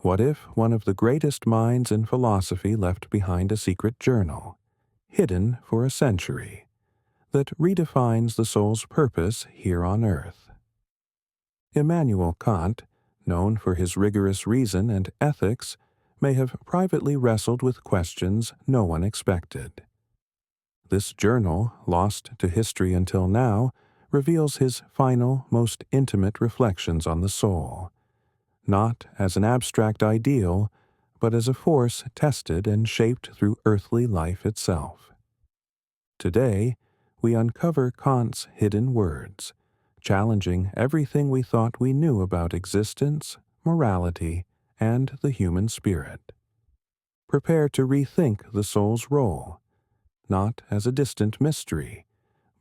What if one of the greatest minds in philosophy left behind a secret journal, hidden for a century, that redefines the soul's purpose here on earth? Immanuel Kant, known for his rigorous reason and ethics, may have privately wrestled with questions no one expected. This journal, lost to history until now, reveals his final, most intimate reflections on the soul, not as an abstract ideal, but as a force tested and shaped through earthly life itself. Today, we uncover Kant's hidden words, challenging everything we thought we knew about existence, morality, and the human spirit. Prepare to rethink the soul's role, not as a distant mystery,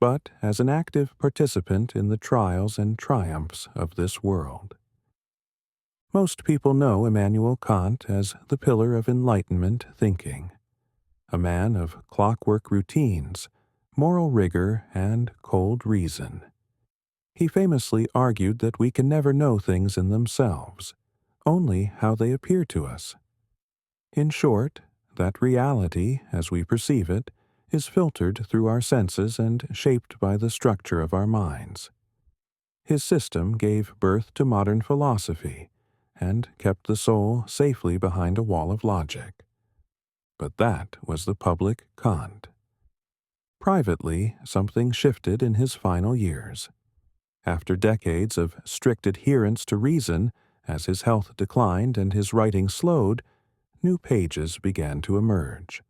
but as an active participant in the trials and triumphs of this world. Most people know Immanuel Kant as the pillar of Enlightenment thinking, a man of clockwork routines, moral rigor, and cold reason. He famously argued that we can never know things in themselves, only how they appear to us. In short, that reality, as we perceive it, is filtered through our senses and shaped by the structure of our minds. His system gave birth to modern philosophy and kept the soul safely behind a wall of logic. But that was the public Kant. Privately, something shifted in his final years. After decades of strict adherence to reason, as his health declined and his writing slowed, new pages began to emerge.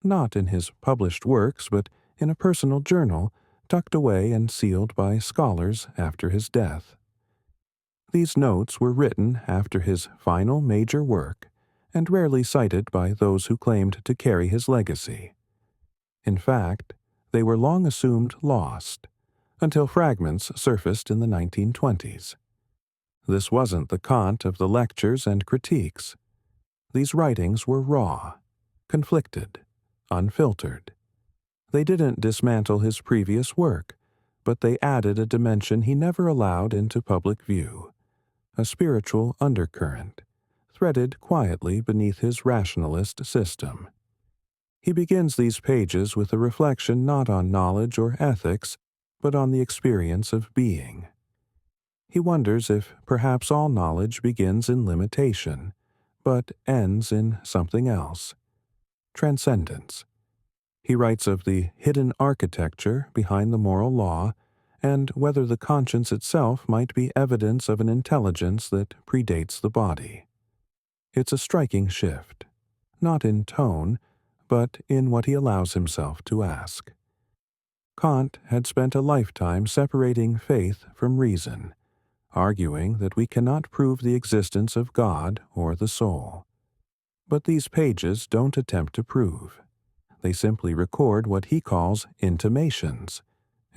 Not in his published works, but in a personal journal tucked away and sealed by scholars after his death. These notes were written after his final major work and rarely cited by those who claimed to carry his legacy. In fact, they were long assumed lost, until fragments surfaced in the 1920s. This wasn't the Kant of the lectures and critiques. These writings were raw, conflicted, unfiltered. They didn't dismantle his previous work, but they added a dimension he never allowed into public view, a spiritual undercurrent, threaded quietly beneath his rationalist system. He begins these pages with a reflection not on knowledge or ethics, but on the experience of being. He wonders if perhaps all knowledge begins in limitation, but ends in something else, transcendence. He writes of the hidden architecture behind the moral law and whether the conscience itself might be evidence of an intelligence that predates the body. It's a striking shift, not in tone, but in what he allows himself to ask. Kant had spent a lifetime separating faith from reason, arguing that we cannot prove the existence of God or the soul. But these pages don't attempt to prove. They simply record what he calls intimations,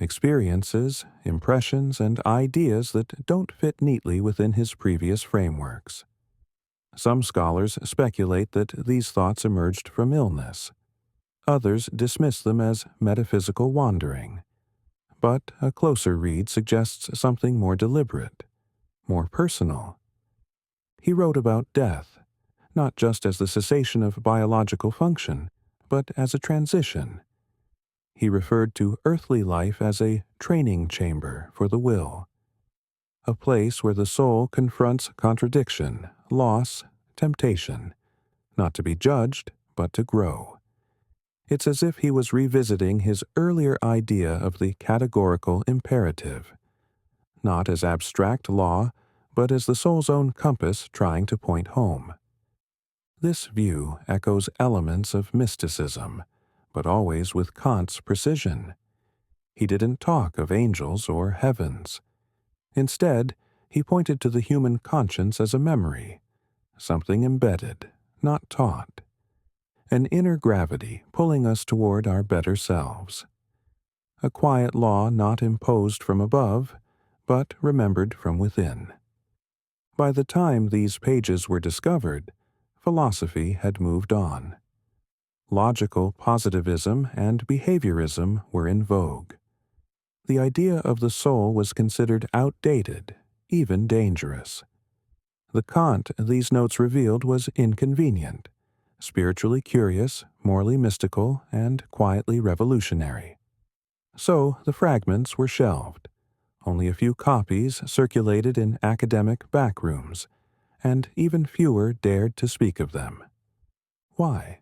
experiences, impressions, and ideas that don't fit neatly within his previous frameworks. Some scholars speculate that these thoughts emerged from illness. Others dismiss them as metaphysical wandering. But a closer read suggests something more deliberate, more personal. He wrote about death, not just as the cessation of biological function, but as a transition. He referred to earthly life as a training chamber for the will, a place where the soul confronts contradiction, loss, temptation, not to be judged, but to grow. It's as if he was revisiting his earlier idea of the categorical imperative, not as abstract law, but as the soul's own compass trying to point home. This view echoes elements of mysticism, but always with Kant's precision. He didn't talk of angels or heavens. Instead, he pointed to the human conscience as a memory, something embedded, not taught, an inner gravity pulling us toward our better selves. A quiet law not imposed from above, but remembered from within. By the time these pages were discovered, philosophy had moved on. Logical positivism and behaviorism were in vogue. The idea of the soul was considered outdated, even dangerous. The Kant these notes revealed was inconvenient, spiritually curious, morally mystical, and quietly revolutionary. So the fragments were shelved. Only a few copies circulated in academic backrooms, and even fewer dared to speak of them. Why?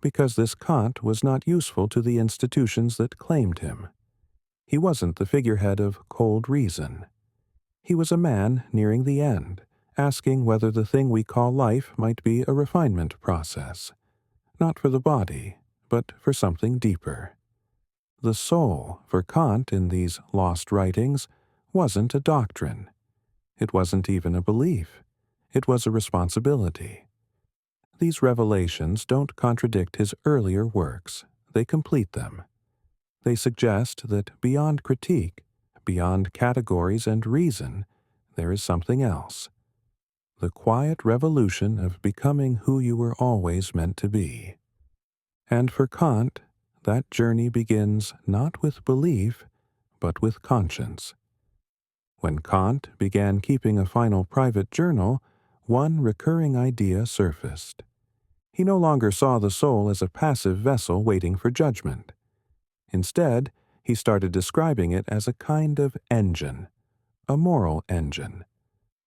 Because this Kant was not useful to the institutions that claimed him. He wasn't the figurehead of cold reason. He was a man nearing the end, asking whether the thing we call life might be a refinement process, not for the body, but for something deeper. The soul, for Kant in these lost writings, wasn't a doctrine. It wasn't even a belief. It was a responsibility. These revelations don't contradict his earlier works. They complete them. They suggest that beyond critique, beyond categories and reason, there is something else. The quiet revolution of becoming who you were always meant to be. And for Kant, that journey begins not with belief, but with conscience. When Kant began keeping a final private journal, one recurring idea surfaced. He no longer saw the soul as a passive vessel waiting for judgment. Instead, he started describing it as a kind of engine, a moral engine,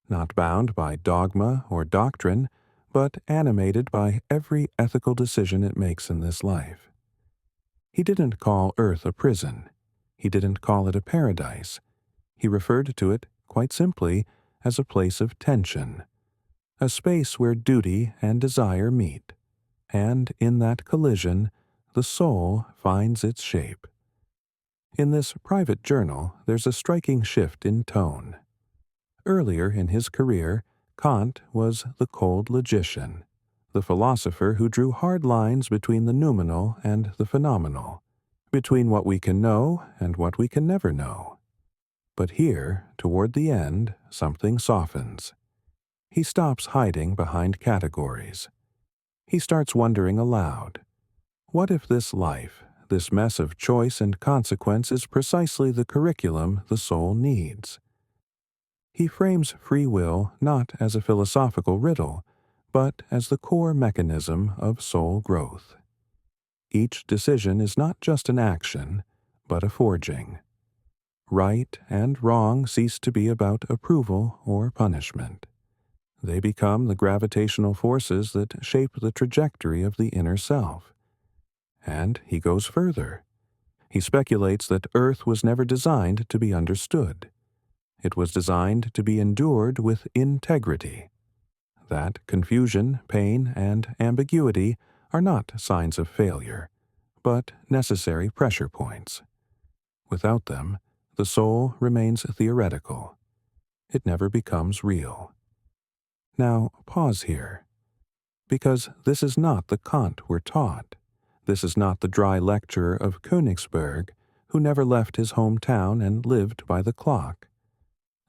not bound by dogma or doctrine, but animated by every ethical decision it makes in this life. He didn't call Earth a prison. He didn't call it a paradise. He referred to it, quite simply, as a place of tension, a space where duty and desire meet, and in that collision, the soul finds its shape. In this private journal, there's a striking shift in tone. Earlier in his career, Kant was the cold logician, the philosopher who drew hard lines between the noumenal and the phenomenal, between what we can know and what we can never know. But here, toward the end, something softens. He stops hiding behind categories. He starts wondering aloud, what if this life, this mess of choice and consequence is precisely the curriculum the soul needs? He frames free will not as a philosophical riddle, but as the core mechanism of soul growth. Each decision is not just an action, but a forging. Right and wrong cease to be about approval or punishment. They become the gravitational forces that shape the trajectory of the inner self. And he goes further. He speculates that Earth was never designed to be understood. It was designed to be endured with integrity. That confusion, pain, and ambiguity are not signs of failure, but necessary pressure points. Without them, the soul remains theoretical. It never becomes real. Now, pause here. Because this is not the Kant we're taught. This is not the dry lecturer of Königsberg who never left his hometown and lived by the clock.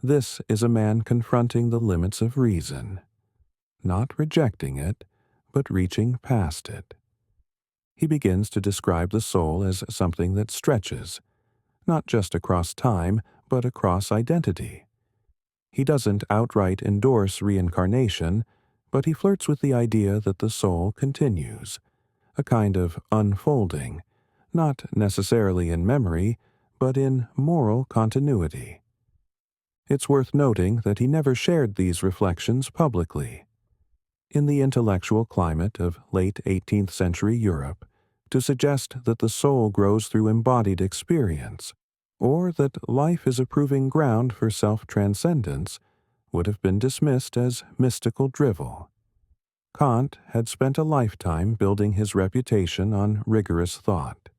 This is a man confronting the limits of reason, not rejecting it, but reaching past it. He begins to describe the soul as something that stretches, not just across time, but across identity. He doesn't outright endorse reincarnation, but he flirts with the idea that the soul continues, a kind of unfolding, not necessarily in memory, but in moral continuity. It's worth noting that he never shared these reflections publicly. In the intellectual climate of late 18th century Europe, to suggest that the soul grows through embodied experience, or that life is a proving ground for self-transcendence, would have been dismissed as mystical drivel. Kant had spent a lifetime building his reputation on rigorous thought.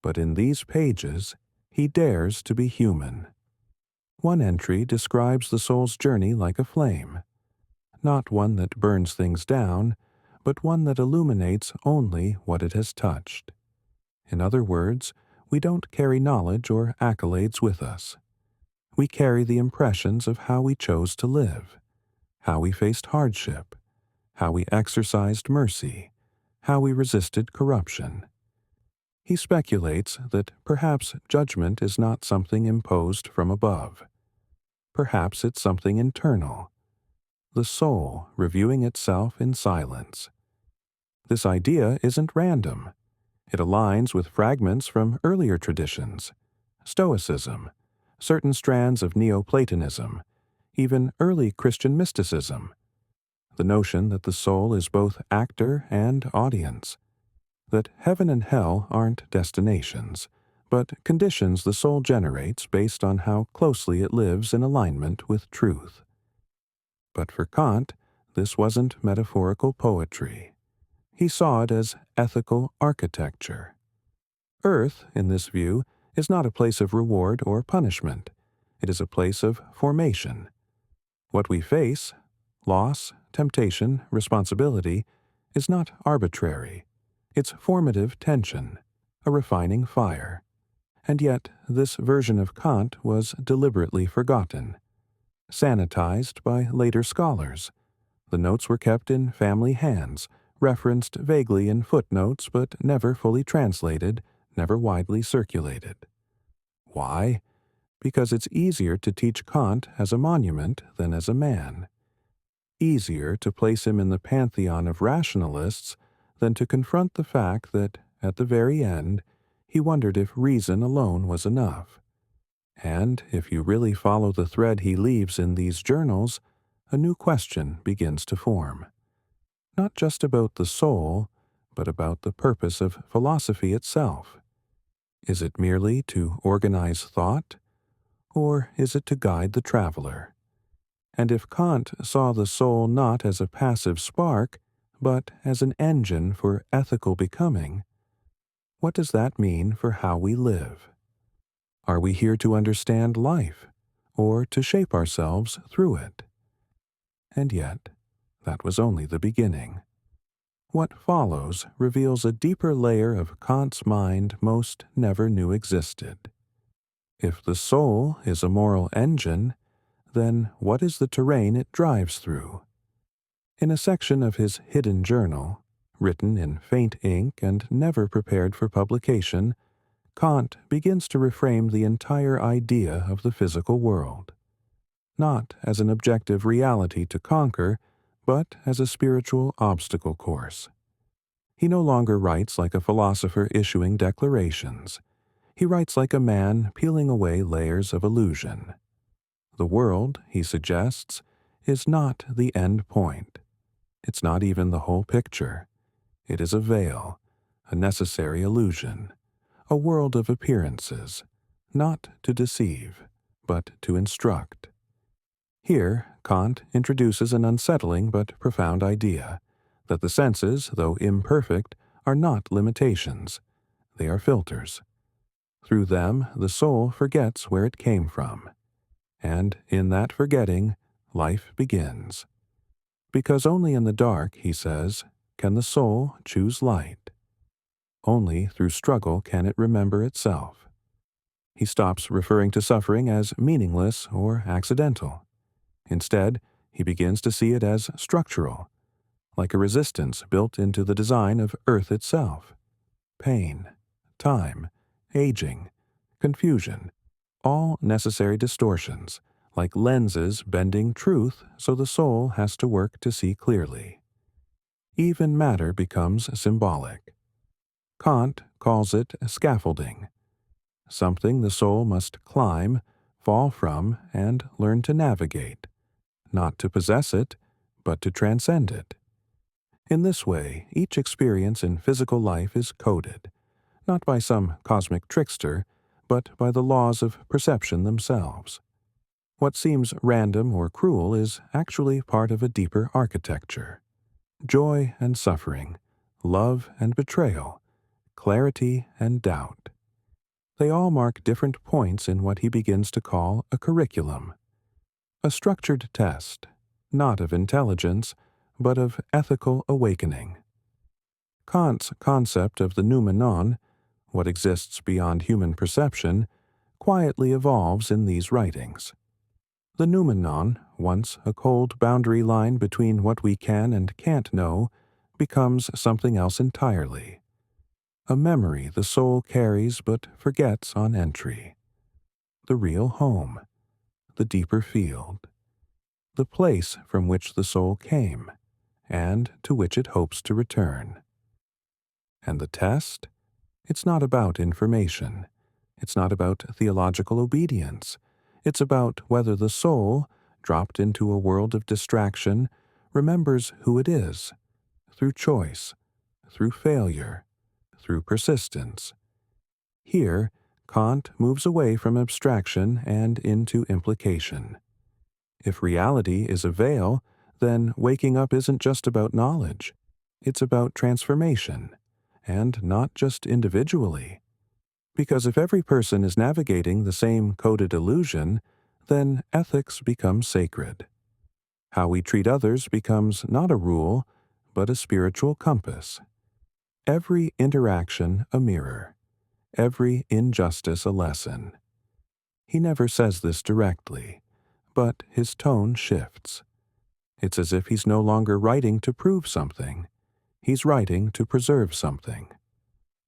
But in these pages, he dares to be human. One entry describes the soul's journey like a flame, not one that burns things down, but one that illuminates only what it has touched. In other words, we don't carry knowledge or accolades with us. We carry the impressions of how we chose to live, how we faced hardship, how we exercised mercy, how we resisted corruption. He speculates that perhaps judgment is not something imposed from above. Perhaps it's something internal. the soul reviewing itself in silence. This idea isn't random. It aligns with fragments from earlier traditions, Stoicism, certain strands of Neoplatonism, even early Christian mysticism. The notion that the soul is both actor and audience, that heaven and hell aren't destinations, but conditions the soul generates based on how closely it lives in alignment with truth. But for Kant, this wasn't metaphorical poetry. He saw it as ethical architecture. Earth, in this view, is not a place of reward or punishment. It is a place of formation. What we face, loss, temptation, responsibility, is not arbitrary. It's formative tension, a refining fire. And yet, this version of Kant was deliberately forgotten, sanitized by later scholars. The notes were kept in family hands, referenced vaguely in footnotes but never fully translated, never widely circulated. Why? Because it's easier to teach Kant as a monument than as a man. Easier to place him in the pantheon of rationalists than to confront the fact that, at the very end, he wondered if reason alone was enough. And if you really follow the thread he leaves in these journals, a new question begins to form. Not just about the soul, but about the purpose of philosophy itself. Is it merely to organize thought, or is it to guide the traveler? And if Kant saw the soul not as a passive spark, but as an engine for ethical becoming, what does that mean for how we live? Are we here to understand life, or to shape ourselves through it? And yet, that was only the beginning. What follows reveals a deeper layer of Kant's mind most never knew existed. If the soul is a moral engine, then what is the terrain it drives through? In a section of his hidden journal, written in faint ink and never prepared for publication, Kant begins to reframe the entire idea of the physical world, not as an objective reality to conquer, but as a spiritual obstacle course. He no longer writes like a philosopher issuing declarations. He writes like a man peeling away layers of illusion. The world, he suggests, is not the end point. It's not even the whole picture. It is a veil, a necessary illusion, a world of appearances, not to deceive, but to instruct. Here, Kant introduces an unsettling but profound idea, that the senses, though imperfect, are not limitations. They are filters. Through them, the soul forgets where it came from. And in that forgetting, life begins. Because only in the dark, he says, can the soul choose light. Only through struggle can it remember itself. He stops referring to suffering as meaningless or accidental. Instead, he begins to see it as structural, like a resistance built into the design of Earth itself. Pain, time, aging, confusion, all necessary distortions, like lenses bending truth so the soul has to work to see clearly. Even matter becomes symbolic. Kant calls it scaffolding, something the soul must climb, fall from, and learn to navigate, not to possess it, but to transcend it. In this way, each experience in physical life is coded, not by some cosmic trickster, but by the laws of perception themselves. What seems random or cruel is actually part of a deeper architecture. Joy and suffering, love and betrayal, clarity and doubt. They all mark different points in what he begins to call a curriculum. A structured test, not of intelligence, but of ethical awakening. Kant's concept of the noumenon, what exists beyond human perception, quietly evolves in these writings. The noumenon, once a cold boundary line between what we can and can't know, becomes something else entirely. A memory the soul carries but forgets on entry. The real home, the deeper field. the place from which the soul came, and to which it hopes to return. And the test? It's not about information. It's not about theological obedience. It's about whether the soul, dropped into a world of distraction, remembers who it is, through choice, through failure, through persistence. Here, Kant moves away from abstraction and into implication. If reality is a veil, then waking up isn't just about knowledge. It's about transformation, and not just individually. Because if every person is navigating the same coded illusion, then ethics becomes sacred. How we treat others becomes not a rule, but a spiritual compass. Every interaction a mirror, every injustice a lesson. He never says this directly, but his tone shifts. It's as if he's no longer writing to prove something. He's writing to preserve something.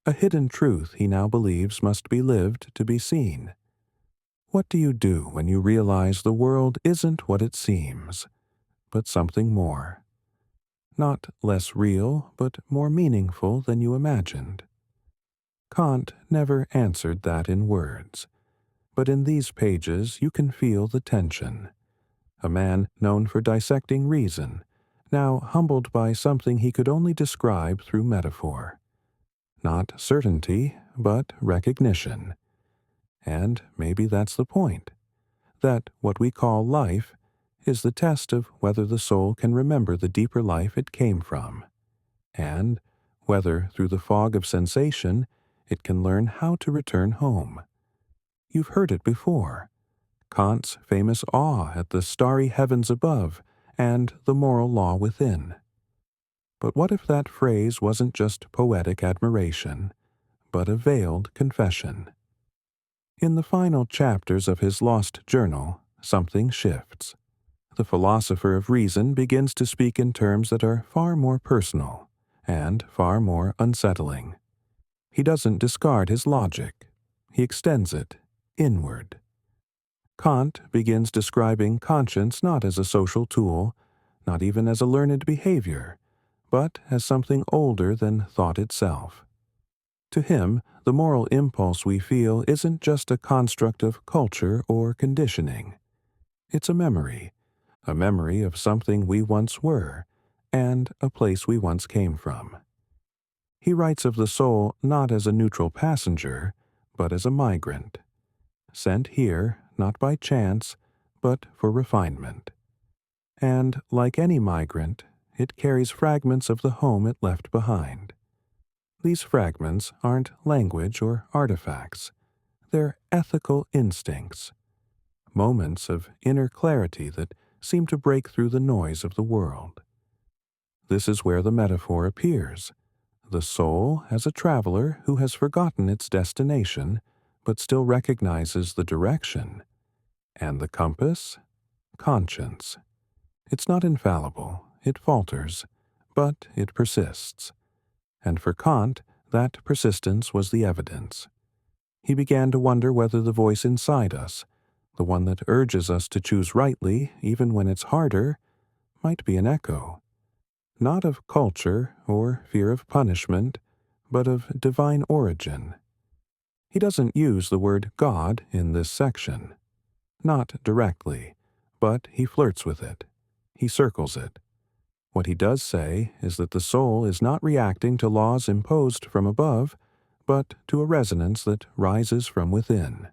A hidden truth he now believes must be lived to be seen. What do you do when you realize the world isn't what it seems, but something more? Not less real, but more meaningful than you imagined. Kant never answered that in words, but in these pages you can feel the tension. A man known for dissecting reason, now humbled by something he could only describe through metaphor. Not certainty, but recognition. And maybe that's the point, that what we call life is the test of whether the soul can remember the deeper life it came from, and whether through the fog of sensation it can learn how to return home. You've heard it before. Kant's famous awe at the starry heavens above and the moral law within. But what if that phrase wasn't just poetic admiration, but a veiled confession? In the final chapters of his lost journal, something shifts. The philosopher of reason begins to speak in terms that are far more personal and far more unsettling. He doesn't discard his logic. He extends it inward. Kant begins describing conscience not as a social tool, not even as a learned behavior, but as something older than thought itself. To him, the moral impulse we feel isn't just a construct of culture or conditioning. It's a memory of something we once were, and a place we once came from. He writes of the soul not as a neutral passenger, but as a migrant, sent here not by chance, but for refinement. And like any migrant, it carries fragments of the home it left behind. These fragments aren't language or artifacts. They're ethical instincts, moments of inner clarity that seem to break through the noise of the world. This is where the metaphor appears. The soul as a traveler who has forgotten its destination, but still recognizes the direction. And the compass? Conscience. It's not infallible, it falters, but it persists. And for Kant, that persistence was the evidence. He began to wonder whether the voice inside us, the one that urges us to choose rightly even when it's harder, might be an echo, not of culture or fear of punishment, but of divine origin. He doesn't use the word God in this section. Not directly, but he flirts with it. He circles it. What he does say is that the soul is not reacting to laws imposed from above, but to a resonance that rises from within.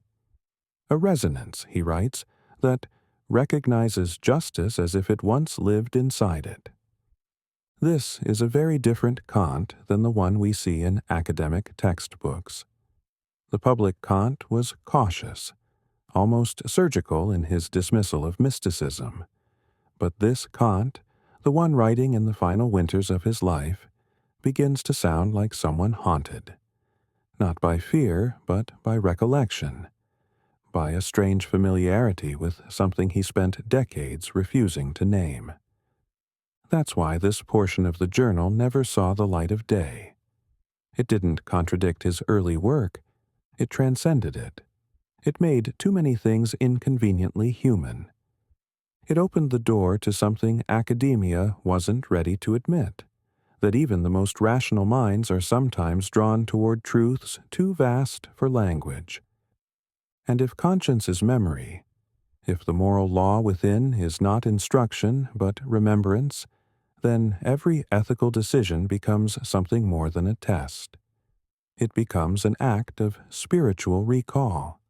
A resonance, he writes, that recognizes justice as if it once lived inside it. This is a very different Kant than the one we see in academic textbooks. The public Kant was cautious, almost surgical in his dismissal of mysticism. But this Kant, the one writing in the final winters of his life, begins to sound like someone haunted, not by fear, but by recollection, by a strange familiarity with something he spent decades refusing to name. That's why this portion of the journal never saw the light of day. It didn't contradict his early work, it transcended it. It made too many things inconveniently human. It opened the door to something academia wasn't ready to admit, that even the most rational minds are sometimes drawn toward truths too vast for language. And if conscience is memory, if the moral law within is not instruction but remembrance, then every ethical decision becomes something more than a test. It becomes an act of spiritual recall.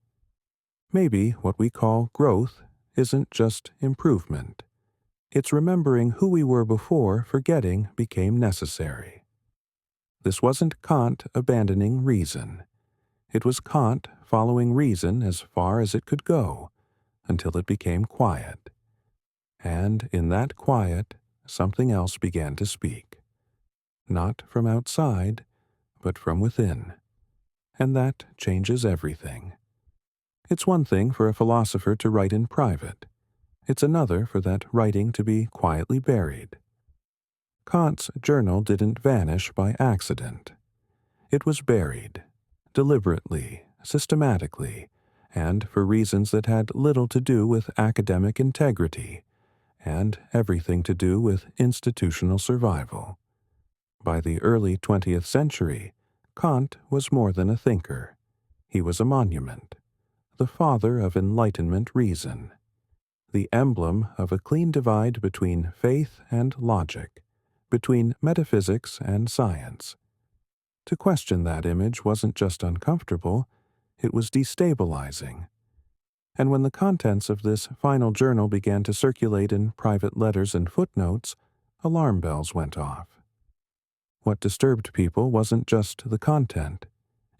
Maybe what we call growth isn't just improvement. It's remembering who we were before forgetting became necessary. This wasn't Kant abandoning reason. It was Kant following reason as far as it could go, until it became quiet. And in that quiet, something else began to speak. Not from outside, but from within. And that changes everything. It's one thing for a philosopher to write in private. It's another for that writing to be quietly buried. Kant's journal didn't vanish by accident. It was buried, deliberately, systematically, and for reasons that had little to do with academic integrity, and everything to do with institutional survival. By the early 20th century, Kant was more than a thinker. He was a monument, the father of Enlightenment reason, the emblem of a clean divide between faith and logic, between metaphysics and science. To question that image wasn't just uncomfortable, it was destabilizing. And when the contents of this final journal began to circulate in private letters and footnotes, alarm bells went off. What disturbed people wasn't just the content,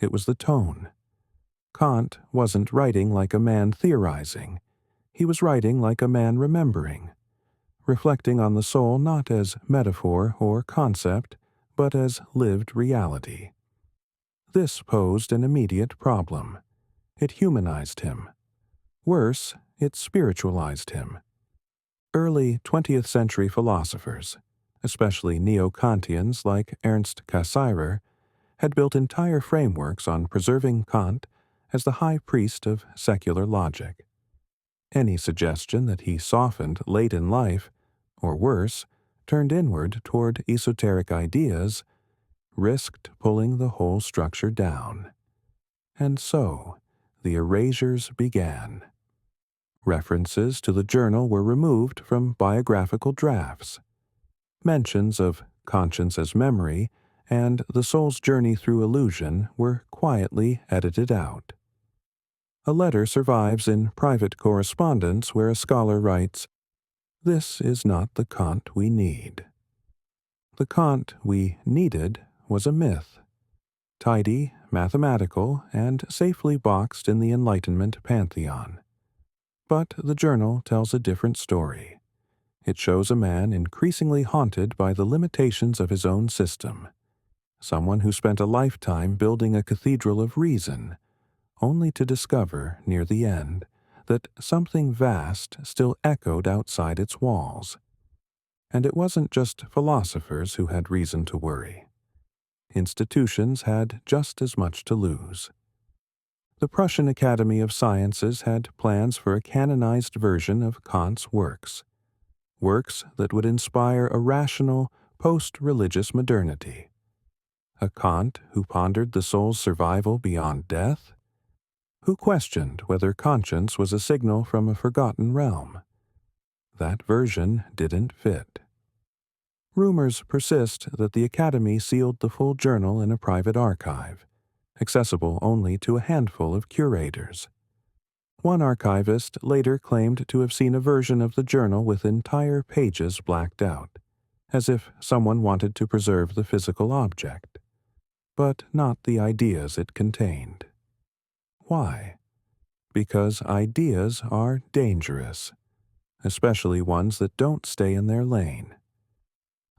it was the tone. Kant wasn't writing like a man theorizing. He was writing like a man remembering, reflecting on the soul not as metaphor or concept, but as lived reality. This posed an immediate problem. It humanized him. Worse, it spiritualized him. Early 20th century philosophers, especially neo-Kantians like Ernst Cassirer, had built entire frameworks on preserving Kant as the high priest of secular logic. Any suggestion that he softened late in life, or worse, turned inward toward esoteric ideas, risked pulling the whole structure down. And so, the erasures began. References to the journal were removed from biographical drafts. Mentions of conscience as memory and the soul's journey through illusion were quietly edited out. A letter survives in private correspondence where a scholar writes, "This is not the Kant we need." The Kant we needed was a myth, tidy, mathematical, and safely boxed in the Enlightenment pantheon. But the journal tells a different story. It shows a man increasingly haunted by the limitations of his own system, someone who spent a lifetime building a cathedral of reason, only to discover, near the end, that something vast still echoed outside its walls. And it wasn't just philosophers who had reason to worry. Institutions had just as much to lose. The Prussian Academy of Sciences had plans for a canonized version of Kant's works that would inspire a rational, post-religious modernity. A Kant who pondered the soul's survival beyond death? Who questioned whether conscience was a signal from a forgotten realm? That version didn't fit. Rumors persist that the Academy sealed the full journal in a private archive, accessible only to a handful of curators. One archivist later claimed to have seen a version of the journal with entire pages blacked out, as if someone wanted to preserve the physical object, but not the ideas it contained. Why? Because ideas are dangerous, especially ones that don't stay in their lane.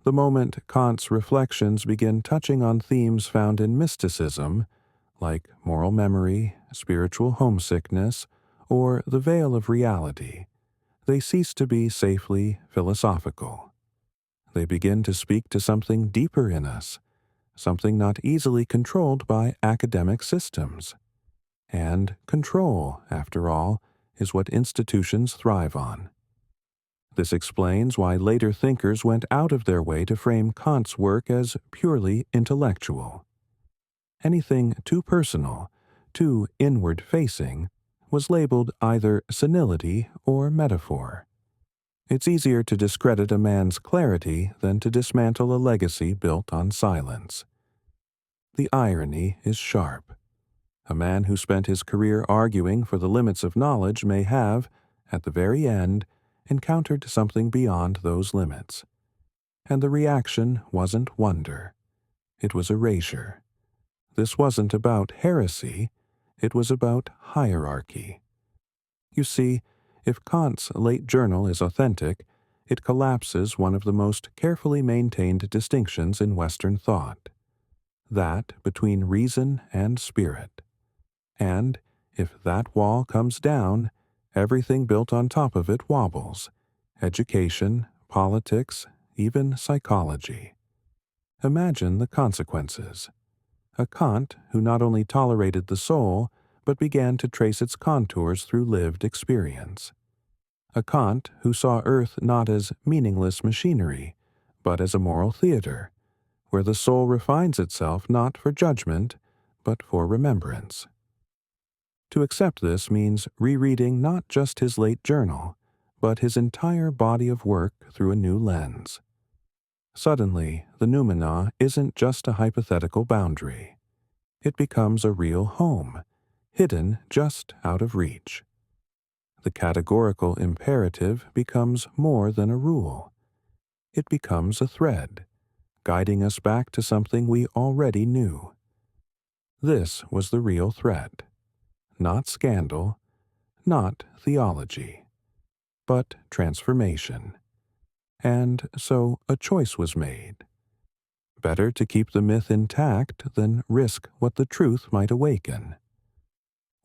The moment Kant's reflections begin touching on themes found in mysticism, like moral memory, spiritual homesickness, or the veil of reality, they cease to be safely philosophical. They begin to speak to something deeper in us, something not easily controlled by academic systems. And control, after all, is what institutions thrive on. This explains why later thinkers went out of their way to frame Kant's work as purely intellectual. Anything too personal, too inward-facing, was labeled either senility or metaphor. It's easier to discredit a man's clarity than to dismantle a legacy built on silence. The irony is sharp. A man who spent his career arguing for the limits of knowledge may have, at the very end, encountered something beyond those limits. And the reaction wasn't wonder. It was erasure. This wasn't about heresy, it was about hierarchy. You see, if Kant's late journal is authentic, it collapses one of the most carefully maintained distinctions in Western thought, that between reason and spirit. And if that wall comes down, everything built on top of it wobbles: education, politics, even psychology. Imagine the consequences. A Kant who not only tolerated the soul, but began to trace its contours through lived experience. A Kant who saw Earth not as meaningless machinery, but as a moral theater, where the soul refines itself not for judgment, but for remembrance. To accept this means rereading not just his late journal, but his entire body of work through a new lens. Suddenly, the noumena isn't just a hypothetical boundary. It becomes a real home, hidden just out of reach. The categorical imperative becomes more than a rule. It becomes a thread, guiding us back to something we already knew. This was the real threat. Not scandal, not theology, but transformation. And so a choice was made. Better to keep the myth intact than risk what the truth might awaken.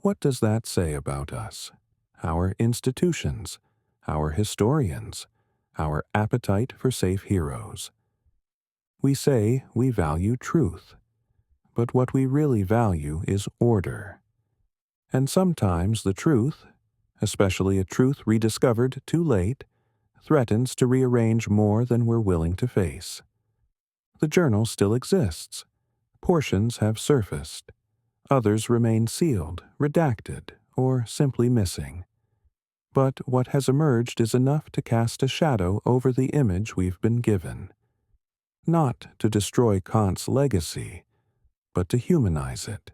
What does that say about us, our institutions, our historians, our appetite for safe heroes? We say we value truth, but what we really value is order. And sometimes the truth, especially a truth rediscovered too late, threatens to rearrange more than we're willing to face. The journal still exists. Portions have surfaced. Others remain sealed, redacted, or simply missing. But what has emerged is enough to cast a shadow over the image we've been given. Not to destroy Kant's legacy, but to humanize it.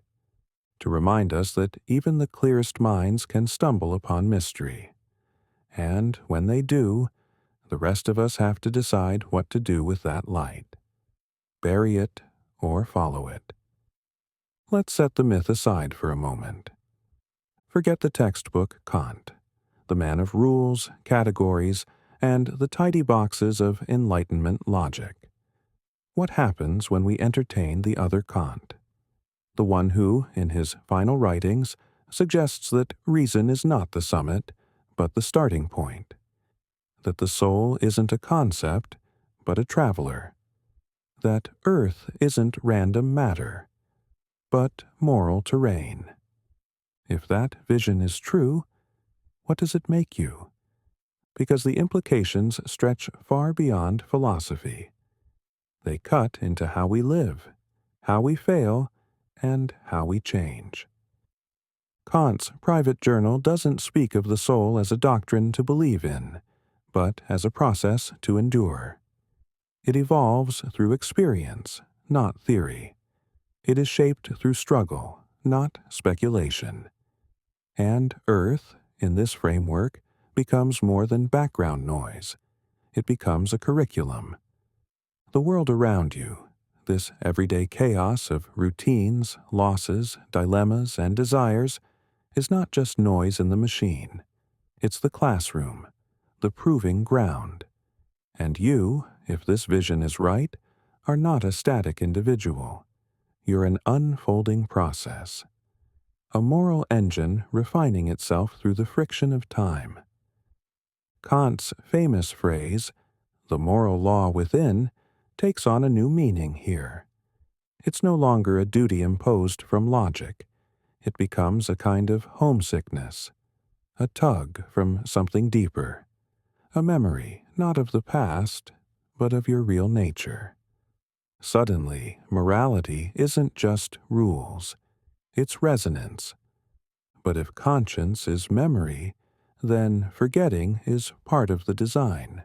To remind us that even the clearest minds can stumble upon mystery. And when they do, the rest of us have to decide what to do with that light. Bury it or follow it. Let's set the myth aside for a moment. Forget the textbook Kant, the man of rules, categories, and the tidy boxes of Enlightenment logic. What happens when we entertain the other Kant? The one who, in his final writings, suggests that reason is not the summit, but the starting point. That the soul isn't a concept, but a traveler. That Earth isn't random matter, but moral terrain. If that vision is true, what does it make you? Because the implications stretch far beyond philosophy. They cut into how we live, how we fail, and how we change. Kant's private journal doesn't speak of the soul as a doctrine to believe in, but as a process to endure. It evolves through experience, not theory. It is shaped through struggle, not speculation. And Earth, in this framework, becomes more than background noise. It becomes a curriculum. The world around you, this everyday chaos of routines, losses, dilemmas, and desires, is not just noise in the machine. It's the classroom, the proving ground. And you, if this vision is right, are not a static individual. You're an unfolding process. A moral engine refining itself through the friction of time. Kant's famous phrase, "the moral law within," takes on a new meaning here. It's no longer a duty imposed from logic. It becomes a kind of homesickness, a tug from something deeper, a memory not of the past, but of your real nature. Suddenly, morality isn't just rules, it's resonance. But if conscience is memory, then forgetting is part of the design.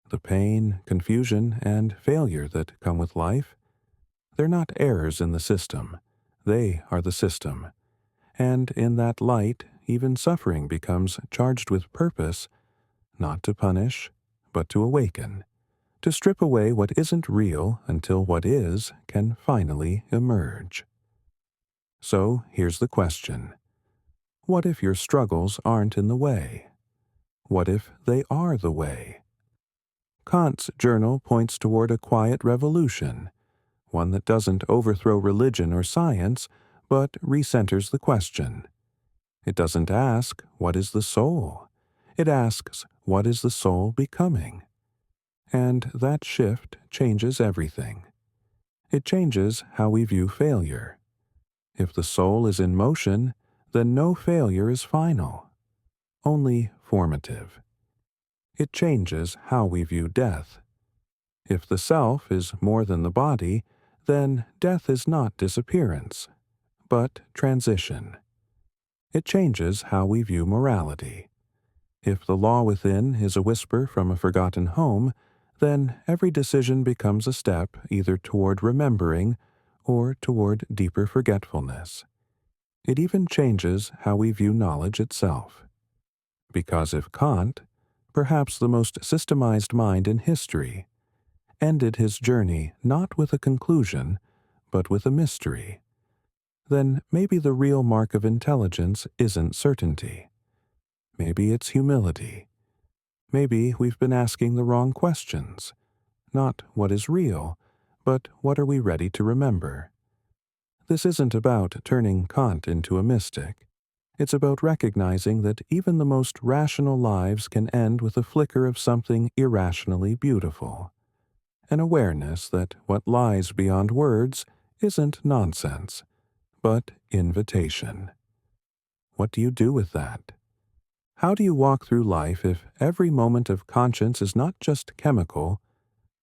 The pain, confusion, and failure that come with life, they're not errors in the system. They are the system. And in that light, even suffering becomes charged with purpose, not to punish, but to awaken, to strip away what isn't real until what is can finally emerge. So here's the question. What if your struggles aren't in the way? What if they are the way? Kant's journal points toward a quiet revolution, one that doesn't overthrow religion or science, but recenters the question. It doesn't ask, what is the soul? It asks, what is the soul becoming? And that shift changes everything. It changes how we view failure. If the soul is in motion, then no failure is final, only formative. It changes how we view death. If the self is more than the body, then death is not disappearance, but transition. It changes how we view morality. If the law within is a whisper from a forgotten home, then every decision becomes a step either toward remembering or toward deeper forgetfulness. It even changes how we view knowledge itself. Because if Kant, perhaps the most systemized mind in history, ended his journey not with a conclusion, but with a mystery, then maybe the real mark of intelligence isn't certainty. Maybe it's humility. Maybe we've been asking the wrong questions. Not what is real, but what are we ready to remember? This isn't about turning Kant into a mystic. It's about recognizing that even the most rational lives can end with a flicker of something irrationally beautiful. An awareness that what lies beyond words isn't nonsense, but invitation. What do you do with that? How do you walk through life if every moment of conscience is not just chemical,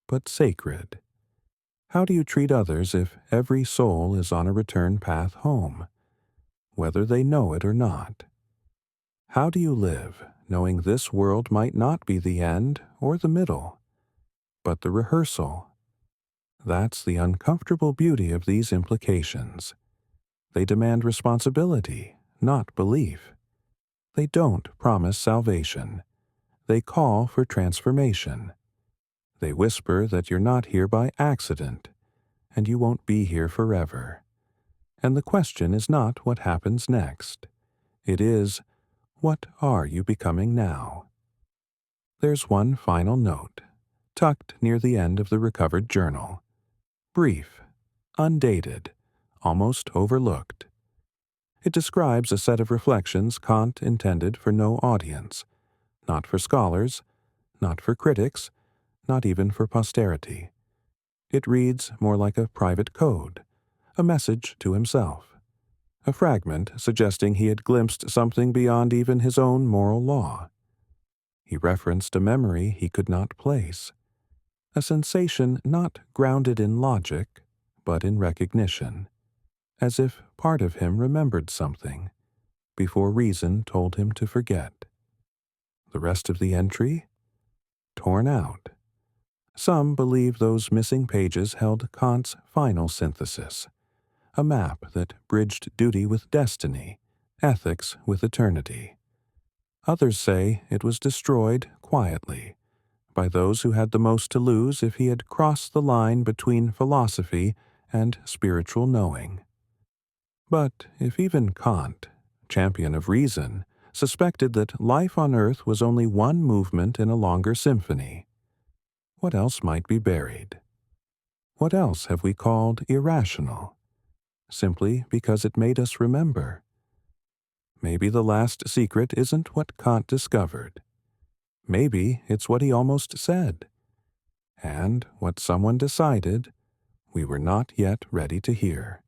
but sacred? How do you treat others if every soul is on a return path home, whether they know it or not? How do you live, knowing this world might not be the end or the middle, but the rehearsal? That's the uncomfortable beauty of these implications. They demand responsibility, not belief. They don't promise salvation. They call for transformation. They whisper that you're not here by accident, and you won't be here forever. And the question is not what happens next. It is, what are you becoming now? There's one final note, tucked near the end of the recovered journal. Brief, undated, almost overlooked. It describes a set of reflections Kant intended for no audience, not for scholars, not for critics, not even for posterity. It reads more like a private code, a message to himself, a fragment suggesting he had glimpsed something beyond even his own moral law. He referenced a memory he could not place, a sensation not grounded in logic, but in recognition, as if part of him remembered something before reason told him to forget. The rest of the entry? Torn out. Some believe those missing pages held Kant's final synthesis, a map that bridged duty with destiny, ethics with eternity. Others say it was destroyed quietly by those who had the most to lose if he had crossed the line between philosophy and spiritual knowing. But if even Kant, champion of reason, suspected that life on earth was only one movement in a longer symphony, what else might be buried? What else have we called irrational, simply because it made us remember? Maybe the last secret isn't what Kant discovered. Maybe it's what he almost said, and what someone decided we were not yet ready to hear.